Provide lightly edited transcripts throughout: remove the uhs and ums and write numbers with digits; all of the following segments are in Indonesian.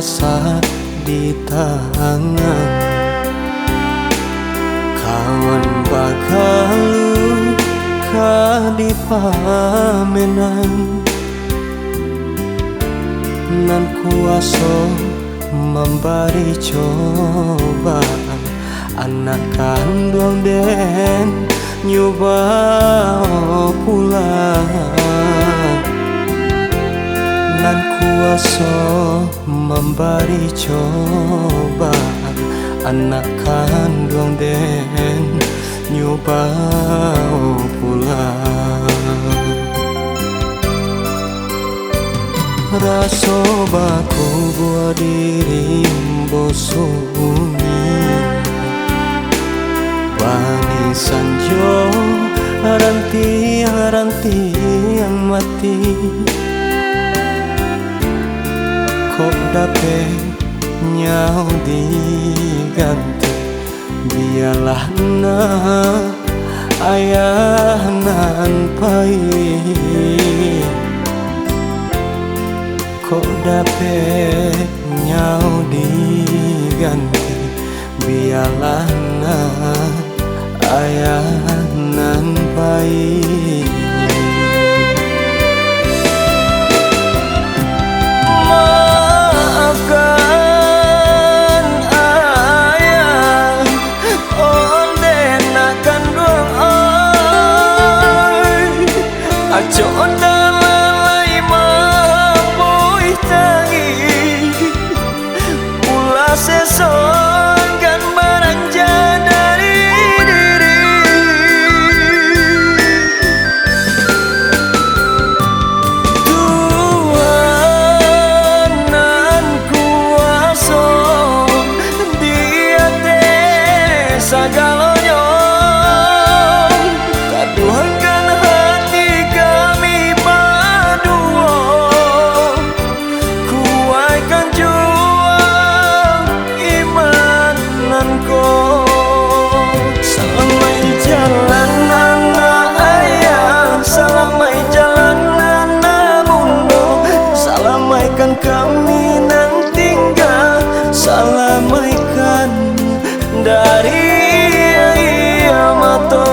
kuasa di tangan. Kawan bakalu kadipamenan, nan kuasa memberi cobaan. Anak kandung den nyoba pulang, nan kuasa memberi cobaan. Anak kandung den nyoba pulang. Raso baku buat diri bosungi, bani sanjo haranti yang mati. Kok dapet nyau diganti, biarlah na ayah nan pai. Kok dapet nyau diganti, biarlah na ayah nan pai. Sesongan beranja dari diri, Tuhan nan kuasa Dia te sagalanya. Kaduhakan hati kami berdua, kuaikan salamai jalanan ayah, salamai jalanan bunda, salamaikan kami nan tinggal, salamaikan dari Yamato.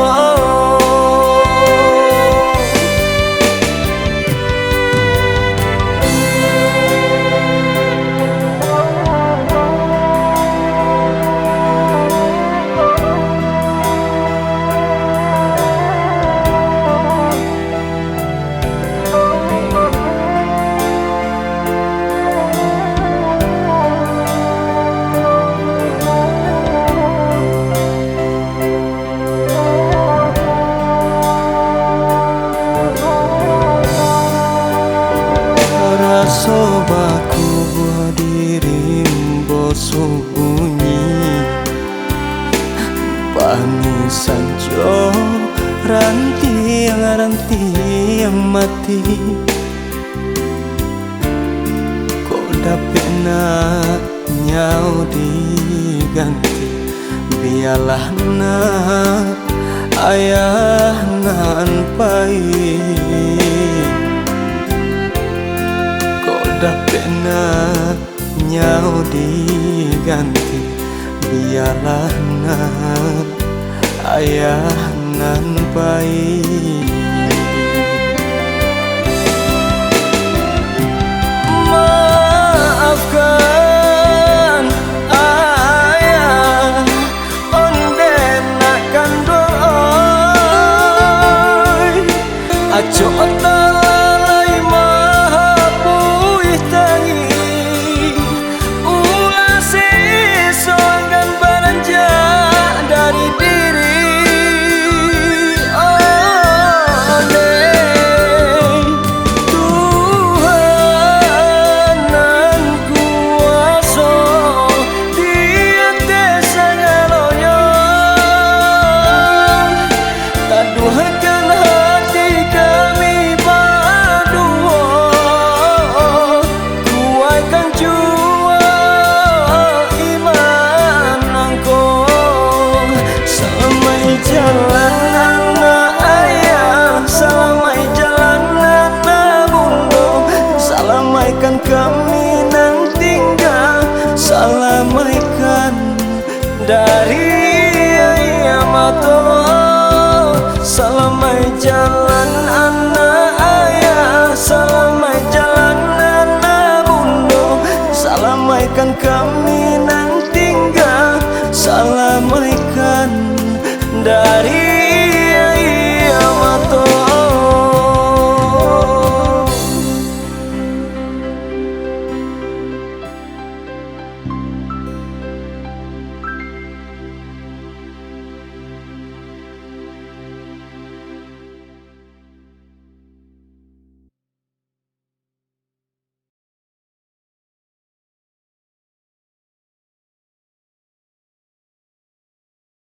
Sobaku buat diri bosunyi, bani sanjo ranti yang mati. Kok dapet na nyau diganti, biarlah na ayah nan pai. Dapet na nyau diganti, biarlah na ayah nan baik. Maafkan ayah, onden akan doa, aco otalai dari diri. Aduhkan hati kami jalan